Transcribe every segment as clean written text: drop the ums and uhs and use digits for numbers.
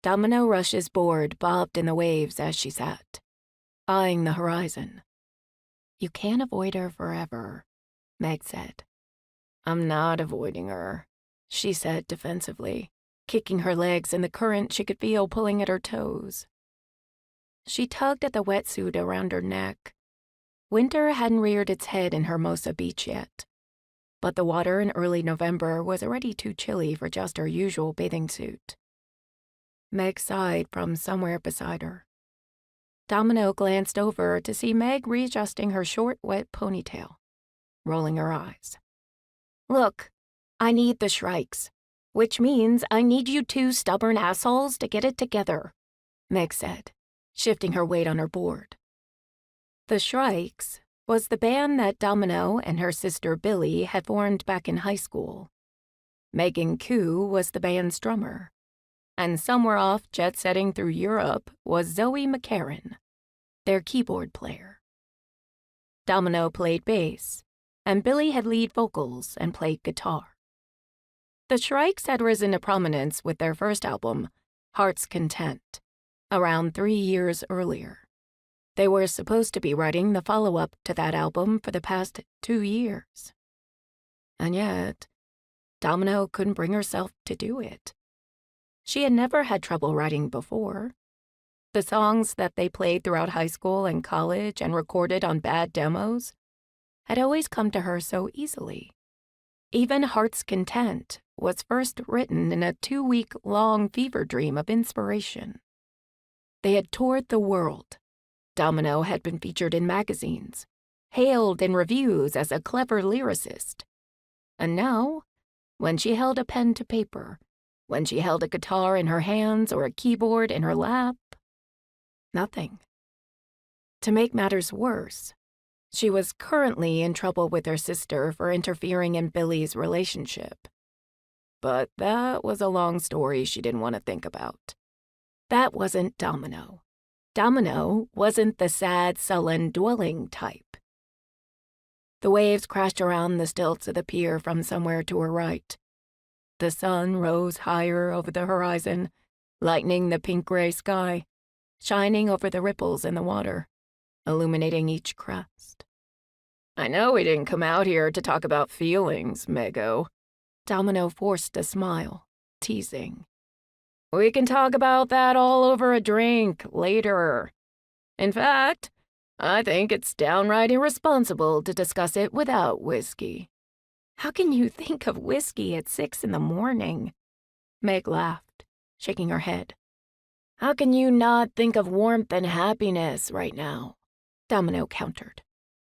Domino Rush's board bobbed in the waves as she sat, eyeing the horizon. "You can't avoid her forever," Meg said. "I'm not avoiding her," she said defensively, kicking her legs in the current she could feel pulling at her toes. She tugged at the wetsuit around her neck. Winter hadn't reared its head in Hermosa Beach yet, but the water in early November was already too chilly for just her usual bathing suit. Meg sighed from somewhere beside her. Domino glanced over to see Meg readjusting her short, wet ponytail, rolling her eyes. "Look, I need the Shrikes, which means I need you two stubborn assholes to get it together," Meg said, shifting her weight on her board. The Shrikes was the band that Domino and her sister Billy had formed back in high school. Megan Koo was the band's drummer, and somewhere off jet-setting through Europe was Zoe McCarran, their keyboard player. Domino played bass, and Billy had lead vocals and played guitar. The Shrikes had risen to prominence with their first album, Heart's Content, around 3 years earlier. They were supposed to be writing the follow-up to that album for the past 2 years. And yet, Domino couldn't bring herself to do it. She had never had trouble writing before. The songs that they played throughout high school and college and recorded on bad demos had always come to her so easily. Even Heart's Content was first written in a 2-week-long fever dream of inspiration. They had toured the world. Domino had been featured in magazines, hailed in reviews as a clever lyricist. And now, when she held a pen to paper, when she held a guitar in her hands or a keyboard in her lap, nothing. To make matters worse, she was currently in trouble with her sister for interfering in Billy's relationship. But that was a long story she didn't want to think about. That wasn't Domino. Domino wasn't the sad, sullen, dwelling type. The waves crashed around the stilts of the pier from somewhere to her right. The sun rose higher over the horizon, lightening the pink-gray sky, shining over the ripples in the water, illuminating each crest. "I know we didn't come out here to talk about feelings, Mego." Domino forced a smile, teasing. "We can talk about that all over a drink later. In fact, I think it's downright irresponsible to discuss it without whiskey." "How can you think of whiskey at 6 a.m? Meg laughed, shaking her head. "How can you not think of warmth and happiness right now?" Domino countered.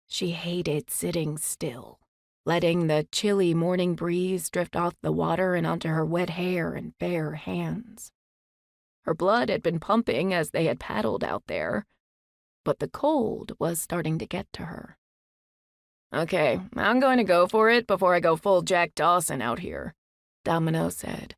She hated sitting still, letting the chilly morning breeze drift off the water and onto her wet hair and bare hands. Her blood had been pumping as they had paddled out there, but the cold was starting to get to her. "Okay, I'm going to go for it before I go full Jack Dawson out here," Domino said,